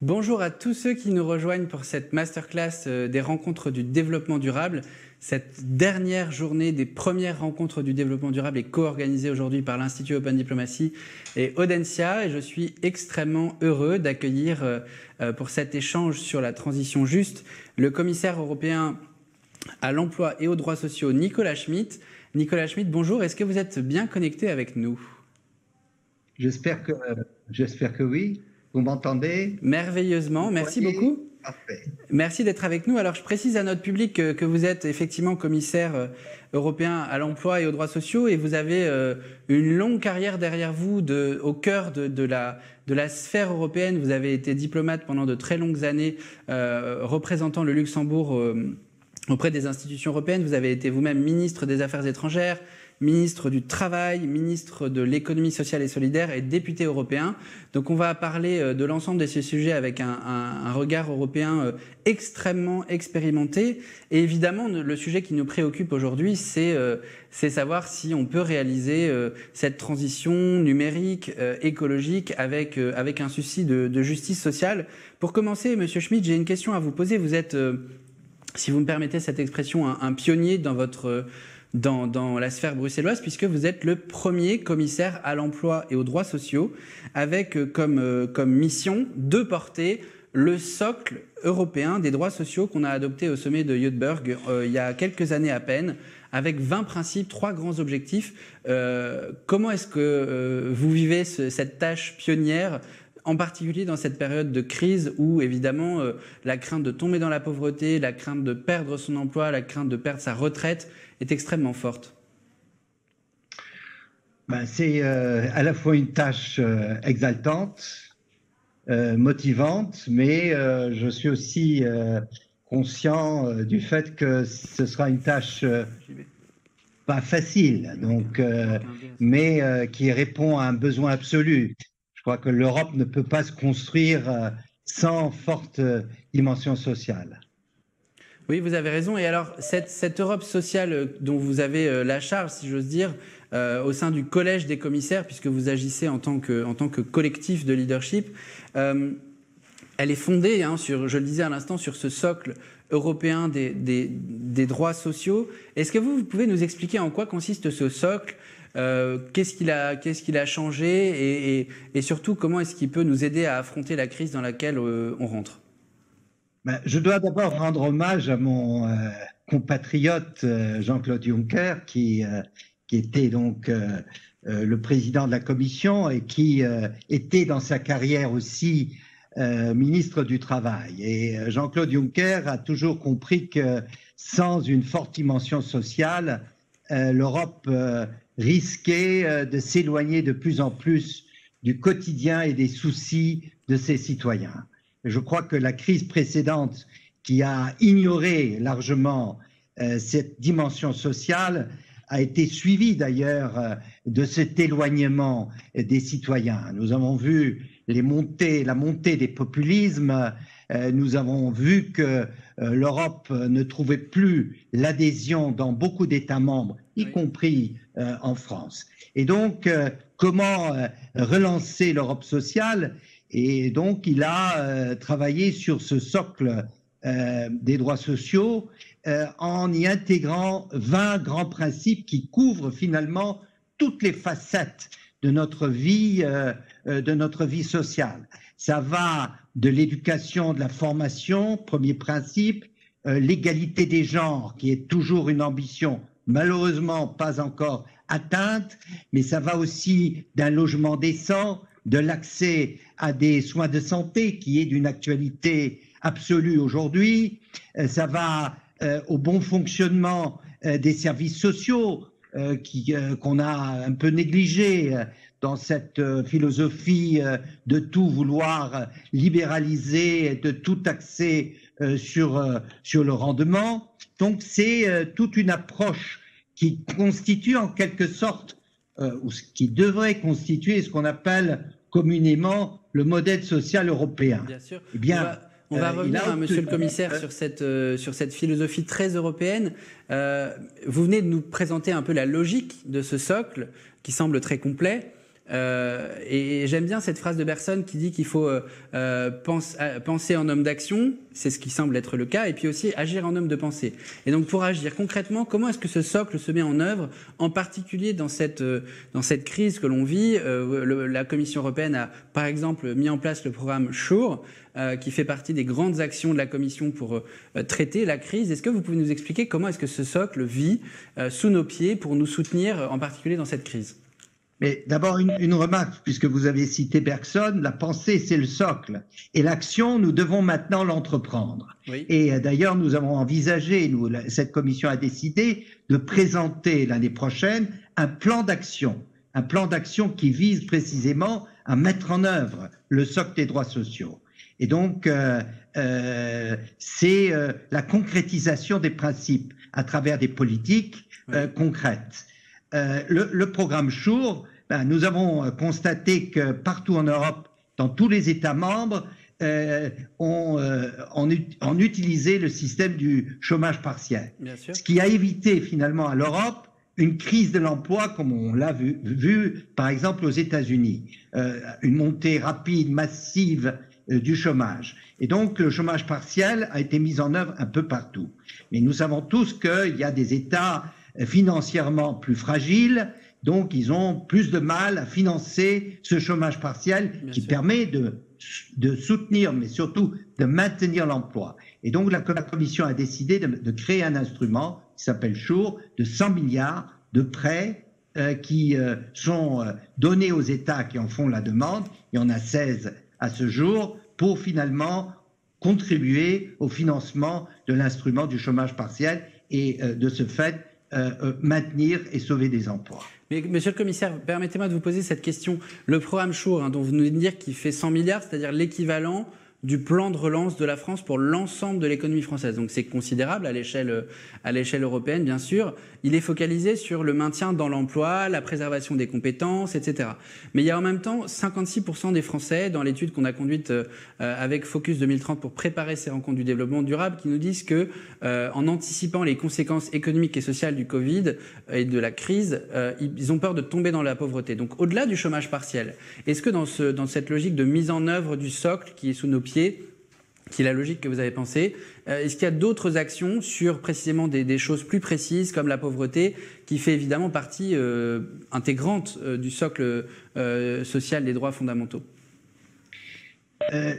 Bonjour à tous ceux qui nous rejoignent pour cette masterclass des rencontres du développement durable. Cette dernière journée des premières rencontres du développement durable est co-organisée aujourd'hui par l'Institut Open Diplomacy et Audencia. Et je suis extrêmement heureux d'accueillir pour cet échange sur la transition juste le commissaire européen à l'emploi et aux droits sociaux, Nicolas Schmit. Nicolas Schmit, bonjour. Est-ce que vous êtes bien connecté avec nous ? J'espère que oui. Vous m'entendez ? Merveilleusement, merci beaucoup. Parfait. Merci d'être avec nous. Alors je précise à notre public que vous êtes effectivement commissaire européen à l'emploi et aux droits sociaux et vous avez une longue carrière derrière vous au cœur de la sphère européenne. Vous avez été diplomate pendant de très longues années représentant le Luxembourg auprès des institutions européennes. Vous avez été vous-même ministre des Affaires étrangères, ministre du Travail, ministre de l'économie sociale et solidaire et député européen. Donc on va parler de l'ensemble de ces sujets avec un regard européen extrêmement expérimenté. Et évidemment, le sujet qui nous préoccupe aujourd'hui, c'est savoir si on peut réaliser cette transition numérique, écologique, avec un souci de justice sociale. Pour commencer, Monsieur Schmit, j'ai une question à vous poser. Vous êtes, si vous me permettez cette expression, un pionnier dans la sphère bruxelloise, puisque vous êtes le premier commissaire à l'emploi et aux droits sociaux, avec comme mission de porter le socle européen des droits sociaux qu'on a adopté au sommet de Göteborg il y a quelques années à peine, avec 20 principes, 3 grands objectifs. Comment est-ce que vous vivez cette tâche pionnière, en particulier dans cette période de crise où, évidemment, la crainte de tomber dans la pauvreté, la crainte de perdre son emploi, la crainte de perdre sa retraite est extrêmement forte? C'est à la fois une tâche exaltante, motivante, mais je suis aussi conscient du fait que ce sera une tâche pas facile, donc, mais qui répond à un besoin absolu. Je crois que l'Europe ne peut pas se construire sans forte dimension sociale. Oui, vous avez raison. Et alors, cette Europe sociale dont vous avez la charge, si j'ose dire, au sein du collège des commissaires, puisque vous agissez en tant que collectif de leadership, elle est fondée, sur, je le disais à l'instant, sur ce socle européen des droits sociaux. Est-ce que vous pouvez nous expliquer en quoi consiste ce socle ? Qu'est-ce qu'il a changé et surtout, comment est-ce qu'il peut nous aider à affronter la crise dans laquelle on rentre ? Je dois d'abord rendre hommage à mon compatriote Jean-Claude Juncker, qui était donc le président de la Commission et qui était dans sa carrière aussi ministre du Travail. Et Jean-Claude Juncker a toujours compris que sans une forte dimension sociale, l'Europe risquait de s'éloigner de plus en plus du quotidien et des soucis de ses citoyens. Je crois que la crise précédente, qui a ignoré largement cette dimension sociale, a été suivie d'ailleurs de cet éloignement des citoyens. Nous avons vu la montée des populismes, nous avons vu que l'Europe ne trouvait plus l'adhésion dans beaucoup d'États membres, y compris en France. Et donc, comment relancer l'Europe sociale ? Et donc, il a travaillé sur ce socle des droits sociaux en y intégrant 20 grands principes qui couvrent finalement toutes les facettes de notre vie sociale. Ça va de l'éducation, de la formation, premier principe, l'égalité des genres, qui est toujours une ambition malheureusement pas encore atteinte, mais ça va aussi d'un logement décent, de l'accès à des soins de santé qui est d'une actualité absolue aujourd'hui. Ça va au bon fonctionnement des services sociaux qu'on a un peu négligé dans cette philosophie de tout vouloir libéraliser et de tout axer sur le rendement. Donc c'est toute une approche qui constitue en quelque sorte ou ce qui devrait constituer ce qu'on appelle communément le modèle social européen. Bien sûr. Eh bien, on va revenir, monsieur le commissaire, sur cette philosophie très européenne. Vous venez de nous présenter un peu la logique de ce socle qui semble très complet. Et j'aime bien cette phrase de Bergson qui dit qu'il faut penser en homme d'action, c'est ce qui semble être le cas, et puis aussi agir en homme de pensée. Et donc pour agir concrètement, comment est-ce que ce socle se met en œuvre, en particulier dans cette crise que l'on vit? La Commission européenne a par exemple mis en place le programme SURE, qui fait partie des grandes actions de la Commission pour traiter la crise. Est-ce que vous pouvez nous expliquer comment est-ce que ce socle vit sous nos pieds pour nous soutenir, en particulier dans cette crise? Mais d'abord, une remarque, puisque vous avez cité Bergson, la pensée, c'est le socle. Et l'action, nous devons maintenant l'entreprendre. Oui. Et d'ailleurs, nous avons envisagé, cette commission a décidé de présenter l'année prochaine un plan d'action qui vise précisément à mettre en œuvre le socle des droits sociaux. Et donc, c'est la concrétisation des principes à travers des politiques concrètes. Le programme SURE, nous avons constaté que partout en Europe, dans tous les États membres, on utilisait le système du chômage partiel. Bien sûr. Ce qui a évité finalement à l'Europe une crise de l'emploi comme on l'a vu par exemple aux États-Unis, une montée rapide, massive du chômage. Et donc le chômage partiel a été mis en œuvre un peu partout. Mais nous savons tous qu'il y a des États financièrement plus fragiles, donc ils ont plus de mal à financer ce chômage partiel qui permet de soutenir, mais surtout de maintenir l'emploi. Et donc la Commission a décidé de créer un instrument qui s'appelle SURE, de 100 milliards de prêts qui sont donnés aux États qui en font la demande. Il y en a 16 à ce jour, pour finalement contribuer au financement de l'instrument du chômage partiel et de ce fait maintenir et sauver des emplois. Mais monsieur le commissaire, permettez-moi de vous poser cette question. Le programme SURE, dont vous nous dites dire qu'il fait 100 milliards, c'est-à-dire l'équivalent du plan de relance de la France pour l'ensemble de l'économie française. Donc c'est considérable à l'échelle européenne, bien sûr. Il est focalisé sur le maintien dans l'emploi, la préservation des compétences, etc. Mais il y a en même temps 56% des Français, dans l'étude qu'on a conduite avec Focus 2030 pour préparer ces rencontres du développement durable, qui nous disent que, en anticipant les conséquences économiques et sociales du Covid et de la crise, ils ont peur de tomber dans la pauvreté. Donc au-delà du chômage partiel, est-ce que dans cette logique de mise en œuvre du socle qui est sous nos pieds, qui est la logique que vous avez pensée, est-ce qu'il y a d'autres actions sur précisément des choses plus précises comme la pauvreté, qui fait évidemment partie intégrante du socle social des droits fondamentaux?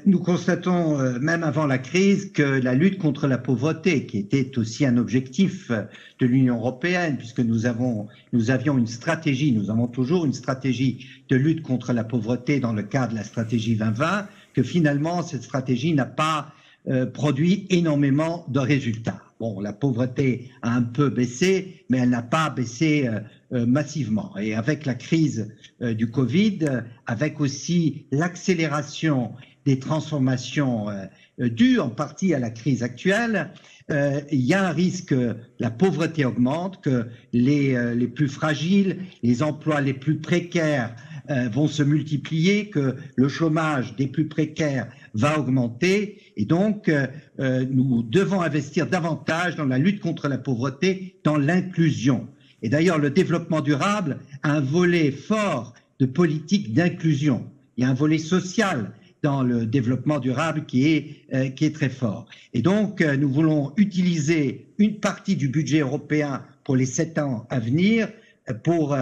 Nous constatons, même avant la crise, que la lutte contre la pauvreté, qui était aussi un objectif de l'Union européenne, puisque nous avions une stratégie, nous avons toujours une stratégie de lutte contre la pauvreté dans le cadre de la stratégie 2020, que finalement, cette stratégie n'a pas produit énormément de résultats. Bon, la pauvreté a un peu baissé, mais elle n'a pas baissé massivement. Et avec la crise du Covid, avec aussi l'accélération des transformations dues en partie à la crise actuelle, il y a un risque que la pauvreté augmente, que les plus fragiles, les emplois les plus précaires vont se multiplier, que le chômage des plus précaires va augmenter. Et donc, nous devons investir davantage dans la lutte contre la pauvreté, dans l'inclusion. Et d'ailleurs, le développement durable a un volet fort de politique d'inclusion. Il y a un volet social dans le développement durable qui est très fort. Et donc, nous voulons utiliser une partie du budget européen pour les 7 ans à venir pour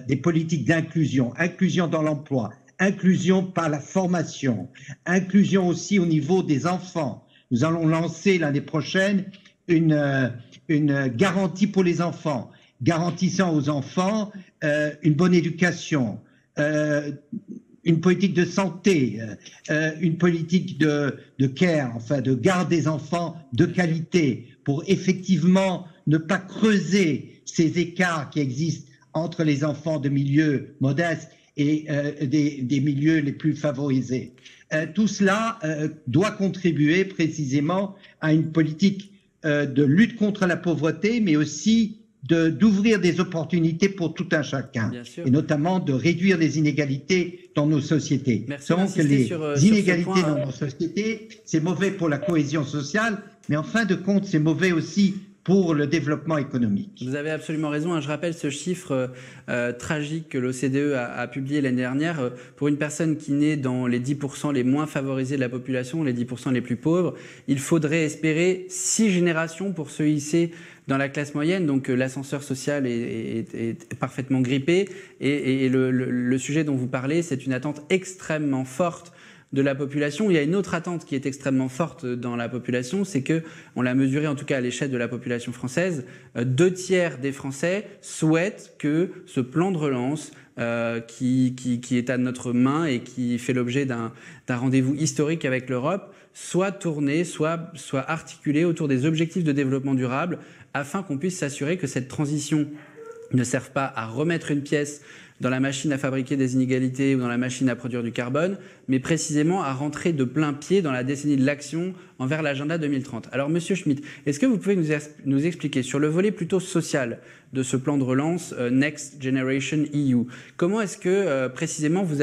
des politiques d'inclusion, inclusion dans l'emploi, inclusion par la formation, inclusion aussi au niveau des enfants. Nous allons lancer l'année prochaine une garantie pour les enfants, garantissant aux enfants une bonne éducation, une politique de santé, une politique de care, enfin de garde des enfants de qualité, pour effectivement ne pas creuser ces écarts qui existent entre les enfants de milieux modestes et des milieux les plus favorisés. Tout cela doit contribuer précisément à une politique de lutte contre la pauvreté, mais aussi d'ouvrir des opportunités pour tout un chacun, et notamment de réduire les inégalités dans nos sociétés. Nous savons que les inégalités dans nos sociétés, c'est mauvais pour la cohésion sociale, mais en fin de compte, c'est mauvais aussi pour le développement économique. Vous avez absolument raison. Hein. Je rappelle ce chiffre tragique que l'OCDE a publié l'année dernière. Pour une personne qui naît dans les 10% les moins favorisés de la population, les 10% les plus pauvres, il faudrait espérer 6 générations pour se hisser dans la classe moyenne. Donc l'ascenseur social est parfaitement grippé. Et le sujet dont vous parlez, c'est une attente extrêmement forte de la population. Il y a une autre attente qui est extrêmement forte dans la population, c'est que, on l'a mesuré en tout cas à l'échelle de la population française, 2/3 des Français souhaitent que ce plan de relance qui est à notre main et qui fait l'objet d'un rendez-vous historique avec l'Europe soit tourné, soit articulé autour des objectifs de développement durable afin qu'on puisse s'assurer que cette transition ne serve pas à remettre une pièce dans la machine à fabriquer des inégalités ou dans la machine à produire du carbone, mais précisément à rentrer de plein pied dans la décennie de l'action envers l'agenda 2030. Alors, Monsieur Schmitt, est-ce que vous pouvez nous expliquer sur le volet plutôt social de ce plan de relance Next Generation EU, comment est-ce que précisément vous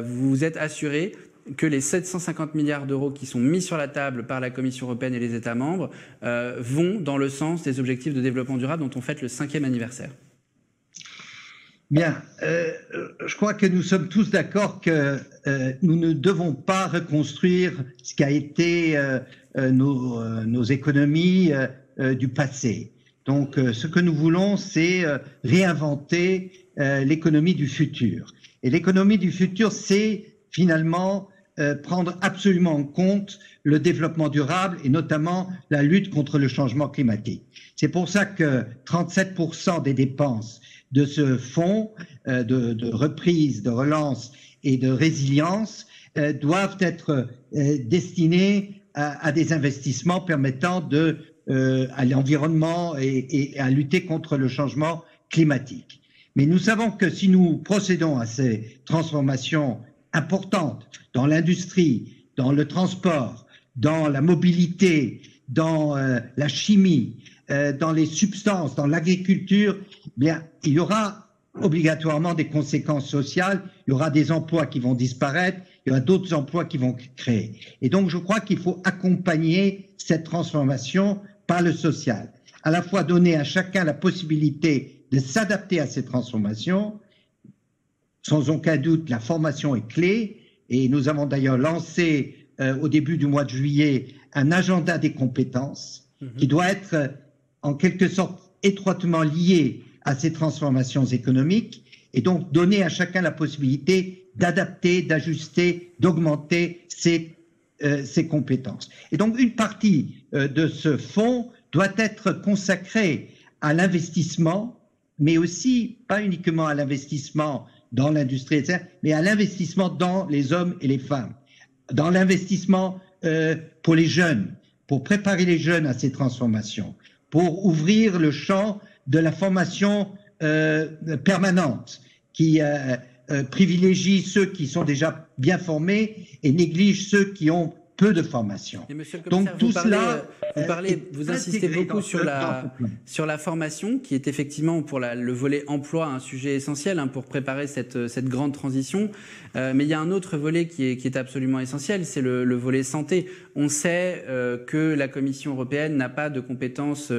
vous êtes assuré que les 750 milliards d'euros qui sont mis sur la table par la Commission européenne et les États membres vont dans le sens des objectifs de développement durable dont on fête le 5e anniversaire? Bien, je crois que nous sommes tous d'accord que nous ne devons pas reconstruire ce qu'a été nos économies du passé. Donc, ce que nous voulons, c'est réinventer l'économie du futur. Et l'économie du futur, c'est finalement prendre absolument en compte le développement durable et notamment la lutte contre le changement climatique. C'est pour ça que 37% des dépenses de ce fonds de reprise, de relance et de résilience doivent être destinés à des investissements permettant à l'environnement et à lutter contre le changement climatique. Mais nous savons que si nous procédons à ces transformations importantes dans l'industrie, dans le transport, dans la mobilité, dans la chimie, dans les substances, dans l'agriculture, bien, il y aura obligatoirement des conséquences sociales, il y aura des emplois qui vont disparaître, il y aura d'autres emplois qui vont créer. Et donc, je crois qu'il faut accompagner cette transformation par le social. À la fois donner à chacun la possibilité de s'adapter à ces transformations. Sans aucun doute, la formation est clé. Et nous avons d'ailleurs lancé au début du mois de juillet un agenda des compétences qui doit être en quelque sorte étroitement lié à ces transformations économiques et donc donner à chacun la possibilité d'adapter, d'ajuster, d'augmenter ses compétences. Et donc une partie de ce fonds doit être consacrée à l'investissement, mais aussi pas uniquement à l'investissement dans l'industrie, etc., mais à l'investissement dans les hommes et les femmes, dans l'investissement pour les jeunes, pour préparer les jeunes à ces transformations, pour ouvrir le champ de la formation permanente qui privilégie ceux qui sont déjà bien formés et néglige ceux qui ont peu de formation. Et monsieur le commissaire, donc vous insistez beaucoup sur la formation, qui est effectivement pour le volet emploi un sujet essentiel pour préparer cette grande transition. Mais il y a un autre volet qui est absolument essentiel, c'est le volet santé. On sait que la Commission européenne n'a pas de compétences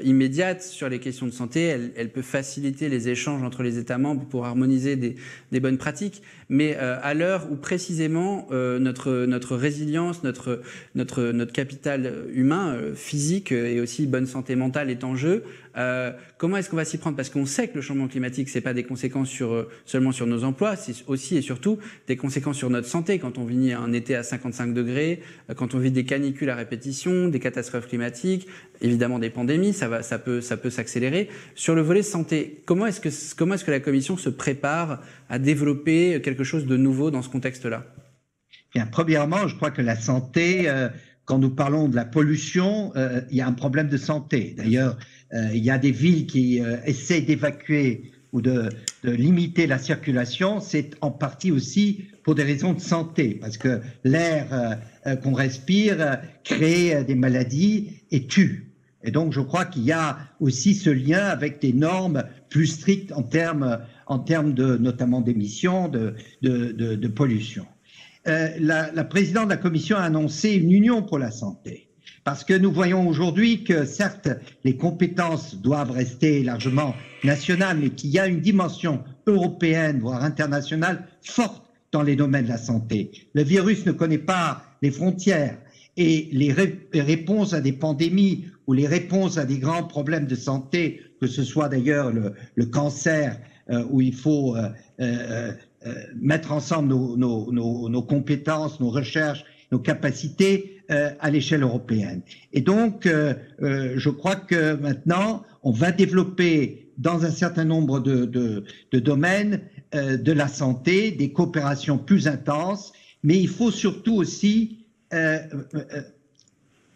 immédiates sur les questions de santé. Elle peut faciliter les échanges entre les États membres pour harmoniser des bonnes pratiques. Mais à l'heure où précisément notre résilience, notre capital humain, physique et aussi bonne santé mentale est en jeu, comment est-ce qu'on va s'y prendre? Parce qu'on sait que le changement climatique, c'est pas des conséquences seulement sur nos emplois, c'est aussi et surtout des conséquences sur notre santé. Quand on vit un été à 55 degrés, quand on vit des canicules à répétition, des catastrophes climatiques, évidemment des pandémies, ça peut s'accélérer. Sur le volet santé, comment est-ce que la Commission se prépare à développer quelque chose de nouveau dans ce contexte-là? Bien, premièrement, je crois que la santé, quand nous parlons de la pollution, il y a un problème de santé. D'ailleurs, il y a des villes qui essaient d'évacuer ou de limiter la circulation. C'est en partie aussi pour des raisons de santé, parce que l'air qu'on respire crée des maladies et tue. Et donc, je crois qu'il y a aussi ce lien avec des normes plus strictes en termes notamment d'émissions, de pollution. La présidente de la Commission a annoncé une union pour la santé. Parce que nous voyons aujourd'hui que certes, les compétences doivent rester largement nationales, mais qu'il y a une dimension européenne, voire internationale, forte dans les domaines de la santé. Le virus ne connaît pas les frontières et les réponses à des pandémies ou les réponses à des grands problèmes de santé, que ce soit d'ailleurs le cancer, où il faut mettre ensemble nos compétences, nos recherches, nos capacités à l'échelle européenne. Et donc, je crois que maintenant, on va développer dans un certain nombre de domaines de la santé des coopérations plus intenses, mais il faut surtout aussi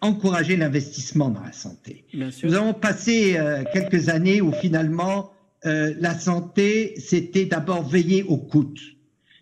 encourager l'investissement dans la santé. Nous avons passé quelques années où finalement la santé, c'était d'abord veiller au coût.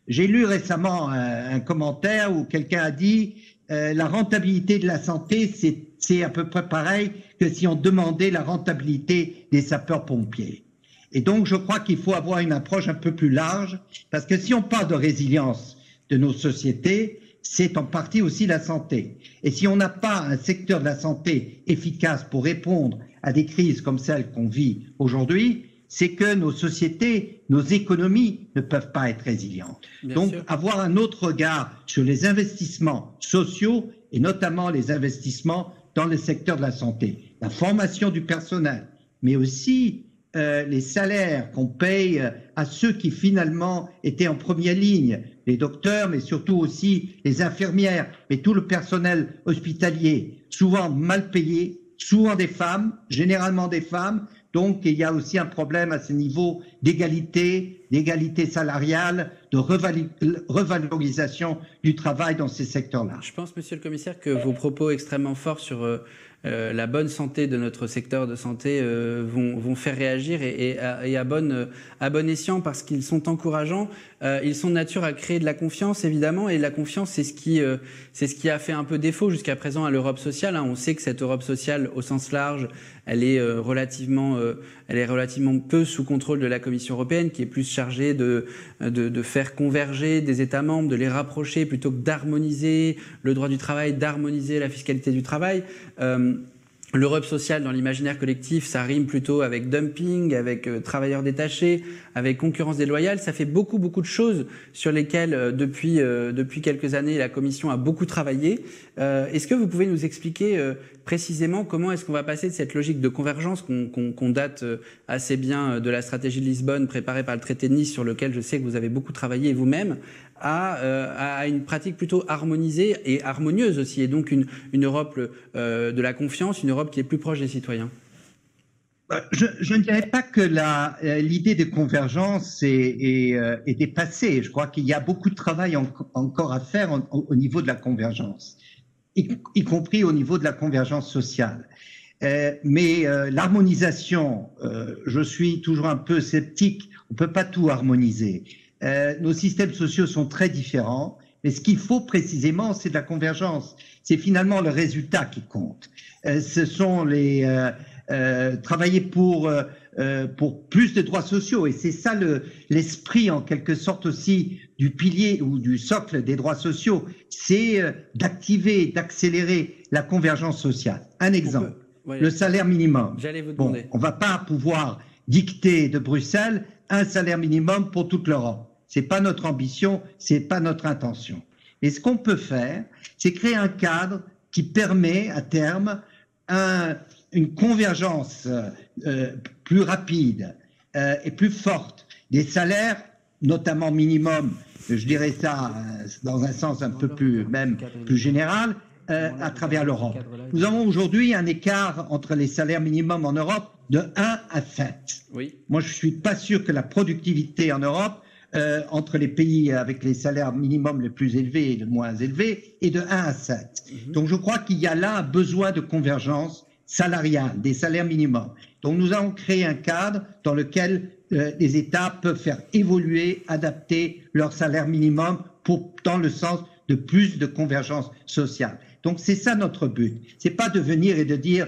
J'ai lu récemment un commentaire où quelqu'un a dit la rentabilité de la santé, c'est à peu près pareil que si on demandait la rentabilité des sapeurs-pompiers. Et donc, je crois qu'il faut avoir une approche un peu plus large, parce que si on parle de résilience de nos sociétés, c'est en partie aussi la santé. Et si on n'a pas un secteur de la santé efficace pour répondre à des crises comme celles qu'on vit aujourd'hui, c'est que nos sociétés, nos économies ne peuvent pas être résilientes. Bien Donc, sûr. Avoir un autre regard sur les investissements sociaux et notamment les investissements dans le secteur de la santé, la formation du personnel, mais aussi les salaires qu'on paye à ceux qui finalement étaient en première ligne, les docteurs, mais surtout aussi les infirmières, mais tout le personnel hospitalier, souvent mal payé, souvent des femmes, généralement des femmes. Donc, il y a aussi un problème à ce niveau d'égalité salariale, de revalorisation du travail dans ces secteurs-là. Je pense, monsieur le commissaire, que vos propos extrêmement forts sur la bonne santé de notre secteur de santé vont faire réagir et à bon escient, parce qu'ils sont encourageants. Ils sont de nature à créer de la confiance, évidemment, et la confiance, c'est ce qui a fait un peu défaut jusqu'à présent à l'Europe sociale. On sait que cette Europe sociale, au sens large, elle est relativement peu sous contrôle de la Commission européenne, qui est plus chargée de faire converger des États membres, de les rapprocher plutôt que d'harmoniser le droit du travail, d'harmoniser la fiscalité du travail. L'Europe sociale, dans l'imaginaire collectif, ça rime plutôt avec dumping, avec travailleurs détachés, avec concurrence déloyale. Ça fait beaucoup de choses sur lesquelles, depuis quelques années, la Commission a beaucoup travaillé. Est-ce que vous pouvez nous expliquer précisément comment est-ce qu'on va passer de cette logique de convergence qu'on date assez bien de la stratégie de Lisbonne préparée par le traité de Nice, sur lequel je sais que vous avez beaucoup travaillé vous-même, à une pratique plutôt harmonisée et harmonieuse aussi, et donc une Europe de la confiance, une Europe qui est plus proche des citoyens? Je ne dirais pas que l'idée de convergence est dépassée. Je crois qu'il y a beaucoup de travail encore à faire au niveau de la convergence, y compris au niveau de la convergence sociale. Mais l'harmonisation, je suis toujours un peu sceptique. On ne peut pas tout harmoniser. Nos systèmes sociaux sont très différents, mais ce qu'il faut précisément, c'est de la convergence. C'est finalement le résultat qui compte. Ce sont travailler pour plus de droits sociaux, et c'est ça l'esprit en quelque sorte aussi du pilier ou du socle des droits sociaux, c'est d'activer, d'accélérer la convergence sociale. Un exemple, le salaire minimum. J'allais vous demander. On ne va pas pouvoir dicter de Bruxelles un salaire minimum pour toute l'Europe. Ce n'est pas notre ambition, ce n'est pas notre intention. Et ce qu'on peut faire, c'est créer un cadre qui permet à terme une convergence plus rapide et plus forte des salaires, notamment minimum, je dirais ça dans un sens un peu plus général, à travers l'Europe. Nous avons aujourd'hui un écart entre les salaires minimums en Europe de 1 à 7. Oui. Moi, je ne suis pas sûr que la productivité en Europe, entre les pays avec les salaires minimums les plus élevés et les moins élevés, est de 1 à 7. Donc, je crois qu'il y a là un besoin de convergence salariale, des salaires minimums. Donc, nous avons créé un cadre dans lequel les États peuvent faire évoluer, adapter leur salaire minimum dans le sens de plus de convergence sociale. Donc, c'est ça notre but. C'est pas de venir et de dire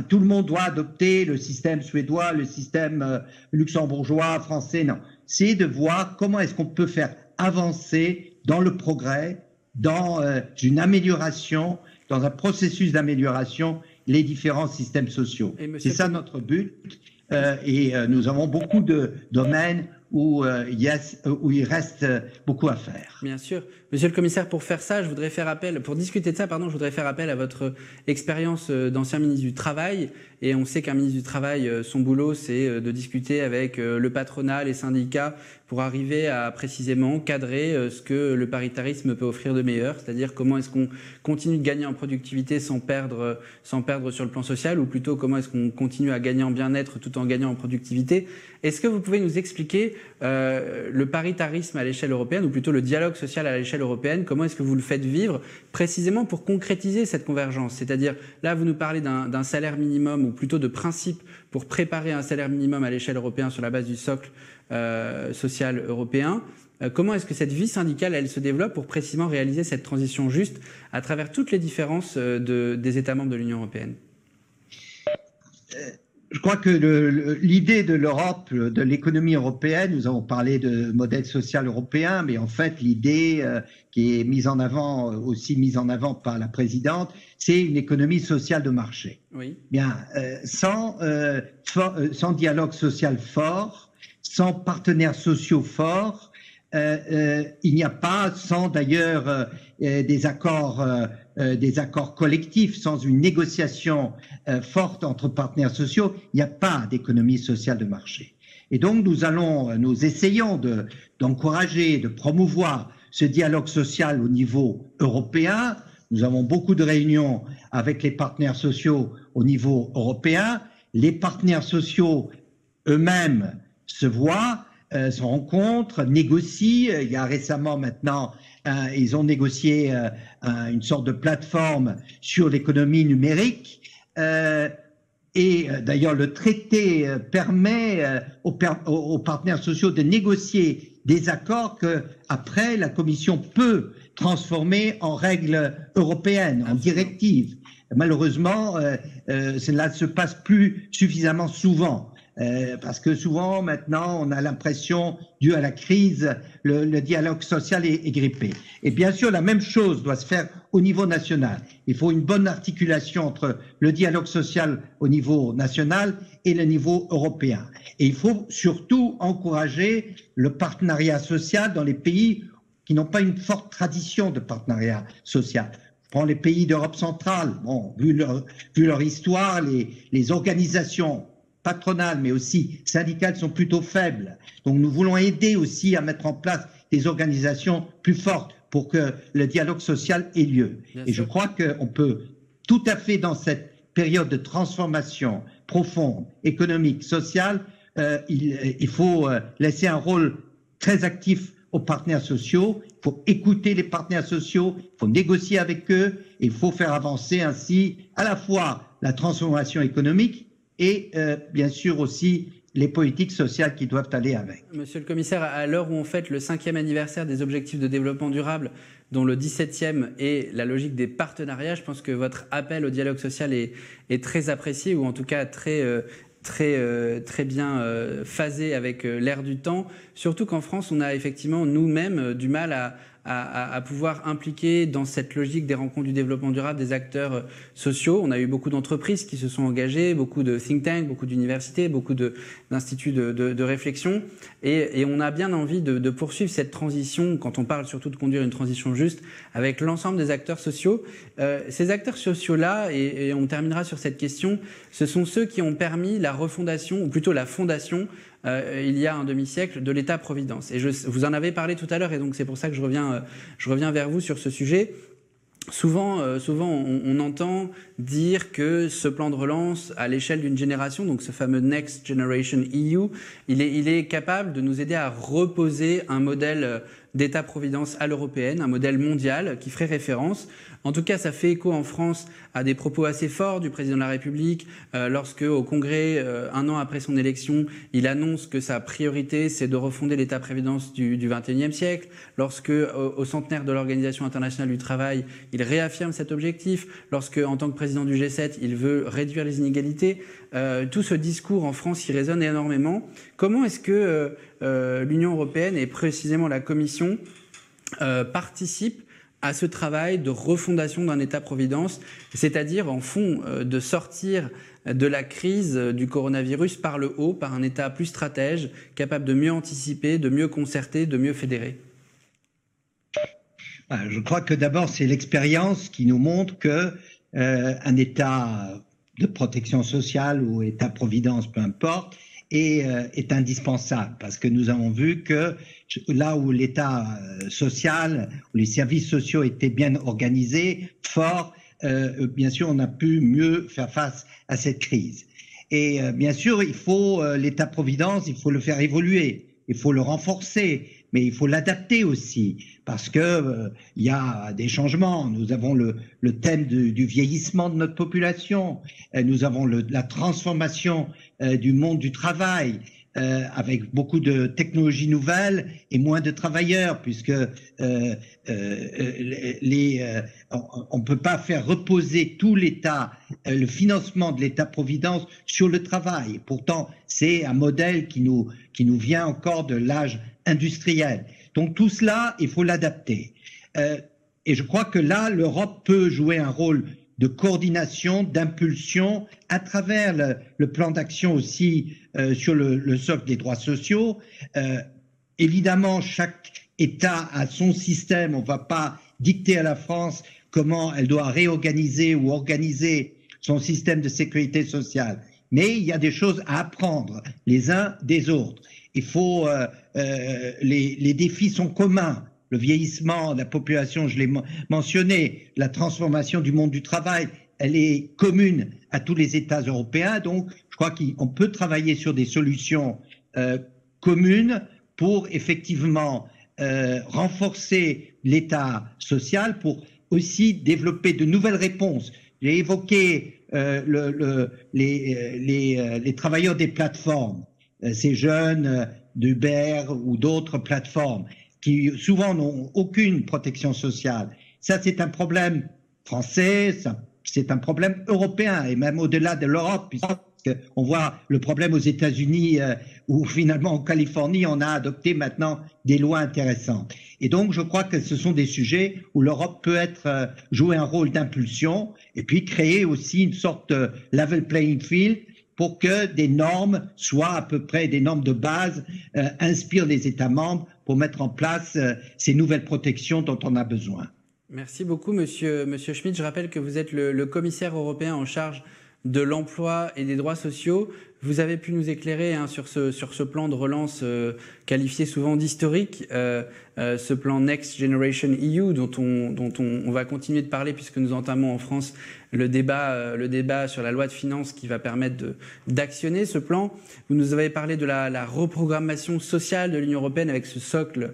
tout le monde doit adopter le système suédois, le système luxembourgeois, français. Non. C'est de voir comment est-ce qu'on peut faire avancer dans le progrès, dans une amélioration dans un processus d'amélioration les différents systèmes sociaux. C'est ça notre but. Et nous avons beaucoup de domaines où il reste beaucoup à faire. Bien sûr. Monsieur le commissaire, pour faire ça, pour discuter de ça, je voudrais faire appel à votre expérience d'ancien ministre du Travail. Et on sait qu'un ministre du Travail, son boulot, c'est de discuter avec le patronat, les syndicats, pour arriver à précisément cadrer ce que le paritarisme peut offrir de meilleur, c'est-à-dire comment est-ce qu'on continue de gagner en productivité sans perdre sur le plan social, ou plutôt comment est-ce qu'on continue à gagner en bien-être tout en gagnant en productivité. Est-ce que vous pouvez nous expliquer le paritarisme à l'échelle européenne, ou plutôt le dialogue social à l'échelle européenne, comment est-ce que vous le faites vivre précisément pour concrétiser cette convergence? C'est-à-dire, là, vous nous parlez d'un salaire minimum, ou plutôt de principe pour préparer un salaire minimum à l'échelle européenne sur la base du socle social européen. Comment est-ce que cette vie syndicale, elle se développe pour précisément réaliser cette transition juste à travers toutes les différences des États membres de l'Union européenne? Je crois que l'idée de l'Europe, de l'économie européenne, nous avons parlé de modèle social européen, mais en fait l'idée qui est mise en avant par la présidente, c'est une économie sociale de marché. Oui. Bien, sans dialogue social fort, sans partenaires sociaux forts, il n'y a pas, sans d'ailleurs des accords collectifs, sans une négociation forte entre partenaires sociaux, il n'y a pas d'économie sociale de marché. Et donc nous essayons d'encourager, de promouvoir ce dialogue social au niveau européen. Nous avons beaucoup de réunions avec les partenaires sociaux au niveau européen. Les partenaires sociaux eux-mêmes se voient, se rencontrent, négocient. Il y a récemment maintenant, ils ont négocié une sorte de plateforme sur l'économie numérique. Et d'ailleurs, le traité permet aux partenaires sociaux de négocier des accords que, après, la Commission peut transformer en règles européennes, en directives. Malheureusement, cela ne se passe plus suffisamment souvent. Parce que souvent, maintenant, on a l'impression, dû à la crise, le dialogue social est grippé. Et bien sûr, la même chose doit se faire au niveau national. Il faut une bonne articulation entre le dialogue social au niveau national et le niveau européen. Et il faut surtout encourager le partenariat social dans les pays qui n'ont pas une forte tradition de partenariat social. Je prends les pays d'Europe centrale. Bon, vu leur histoire, les organisations patronales, mais aussi syndicales, sont plutôt faibles. Donc nous voulons aider aussi à mettre en place des organisations plus fortes pour que le dialogue social ait lieu. Et je crois qu'on peut tout à fait, dans cette période de transformation profonde, économique, sociale, il faut laisser un rôle très actif aux partenaires sociaux. Il faut écouter les partenaires sociaux, il faut négocier avec eux, et il faut faire avancer ainsi à la fois la transformation économique et bien sûr aussi les politiques sociales qui doivent aller avec. Monsieur le commissaire, à l'heure où on fête le 5e anniversaire des objectifs de développement durable, dont le 17e est la logique des partenariats, je pense que votre appel au dialogue social est très apprécié, ou en tout cas très bien phasé avec l'ère du temps, surtout qu'en France, on a effectivement nous-mêmes du mal à pouvoir impliquer dans cette logique des rencontres du développement durable des acteurs sociaux. On a eu beaucoup d'entreprises qui se sont engagées, beaucoup de think tanks, beaucoup d'universités, beaucoup d'instituts de réflexion. Et on a bien envie de poursuivre cette transition, quand on parle surtout de conduire une transition juste, avec l'ensemble des acteurs sociaux. Ces acteurs sociaux-là, et on terminera sur cette question, ce sont ceux qui ont permis la refondation, ou plutôt la fondation, il y a un demi-siècle, de l'État-providence. Et vous en avez parlé tout à l'heure, et donc c'est pour ça que je reviens vers vous sur ce sujet. Souvent, on entend dire que ce plan de relance à l'échelle d'une génération, donc ce fameux Next Generation EU, il est capable de nous aider à reposer un modèle d'État-providence à l'européenne, un modèle mondial qui ferait référence. En tout cas, ça fait écho en France à des propos assez forts du président de la République lorsque, au Congrès, un an après son élection, il annonce que sa priorité, c'est de refonder l'État-providence du XXIe siècle. Lorsque, au centenaire de l'Organisation internationale du travail, il réaffirme cet objectif. Lorsque, en tant que président du G7, il veut réduire les inégalités. Tout ce discours en France, il résonne énormément. Comment est-ce que l'Union européenne, et précisément la Commission, participe à ce travail de refondation d'un État-providence, c'est-à-dire en fond de sortir de la crise du coronavirus par le haut, par un État plus stratège, capable de mieux anticiper, de mieux concerter, de mieux fédérer? Je crois que d'abord c'est l'expérience qui nous montre que un État de protection sociale ou État-providence, peu importe, est indispensable, parce que nous avons vu que là où l'État social, où les services sociaux étaient bien organisés, forts, bien sûr on a pu mieux faire face à cette crise. Et bien sûr il faut l'État-providence, il faut le faire évoluer, il faut le renforcer, mais il faut l'adapter aussi, parce que il y a des changements. Nous avons le thème du vieillissement de notre population, nous avons la transformation du monde du travail, avec beaucoup de technologies nouvelles et moins de travailleurs, puisque on ne peut pas faire reposer tout l'État, le financement de l'État-providence sur le travail. Pourtant, c'est un modèle qui nous vient encore de l'âge industriel. Donc tout cela, il faut l'adapter. Et je crois que là, l'Europe peut jouer un rôle de coordination, d'impulsion, à travers le plan d'action aussi sur le socle des droits sociaux. Évidemment, chaque État a son système. On ne va pas dicter à la France comment elle doit réorganiser ou organiser son système de sécurité sociale. Mais il y a des choses à apprendre les uns des autres. Il faut, les défis sont communs. Le vieillissement de la population, je l'ai mentionné, la transformation du monde du travail, elle est commune à tous les États européens. Donc, je crois qu'on peut travailler sur des solutions communes pour effectivement renforcer l'État social, pour aussi développer de nouvelles réponses. J'ai évoqué les travailleurs des plateformes, ces jeunes d'Uber ou d'autres plateformes, qui souvent n'ont aucune protection sociale. Ça, c'est un problème français, c'est un problème européen, et même au-delà de l'Europe, puisqu'on voit le problème aux États-Unis, où finalement en Californie, on a adopté maintenant des lois intéressantes. Et donc, je crois que ce sont des sujets où l'Europe peut jouer un rôle d'impulsion, et puis créer aussi une sorte de level playing field, pour que des normes soient à peu près des normes de base, inspirent les États membres pour mettre en place ces nouvelles protections dont on a besoin. Merci beaucoup, Monsieur Schmitt. Je rappelle que vous êtes le commissaire européen en charge de l'emploi et des droits sociaux. Vous avez pu nous éclairer sur ce plan de relance qualifié souvent d'historique, ce plan Next Generation EU dont on va continuer de parler puisque nous entamons en France le débat sur la loi de finances qui va permettre d'actionner ce plan. Vous nous avez parlé de la reprogrammation sociale de l'Union européenne avec ce socle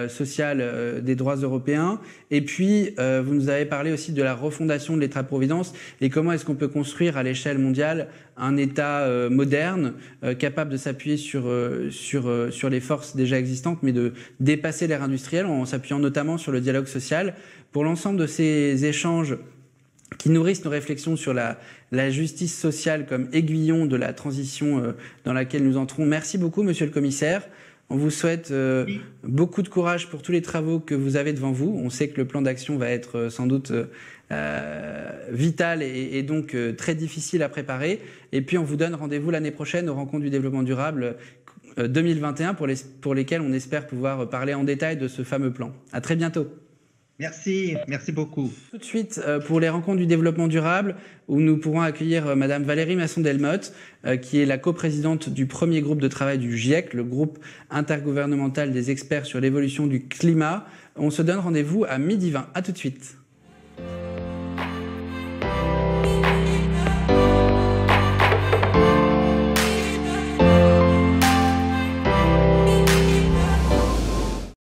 social des droits européens. Et puis, vous nous avez parlé aussi de la refondation de l'État-providence et comment est-ce qu'on peut construire à l'échelle mondiale un État moderne, capable de s'appuyer sur les forces déjà existantes, mais de dépasser l'ère industrielle en s'appuyant notamment sur le dialogue social. Pour l'ensemble de ces échanges qui nourrissent nos réflexions sur la justice sociale comme aiguillon de la transition dans laquelle nous entrons. Merci beaucoup, Monsieur le Commissaire. On vous souhaite beaucoup de courage pour tous les travaux que vous avez devant vous. On sait que le plan d'action va être sans doute vital et donc très difficile à préparer. Et puis on vous donne rendez-vous l'année prochaine aux Rencontres du développement durable 2021 pour lesquelles on espère pouvoir parler en détail de ce fameux plan. À très bientôt. Merci beaucoup. Tout de suite, pour les Rencontres du développement durable, où nous pourrons accueillir Madame Valérie Masson-Delmotte, qui est la coprésidente du premier groupe de travail du GIEC, le groupe intergouvernemental des experts sur l'évolution du climat. On se donne rendez-vous à 12h20. À tout de suite.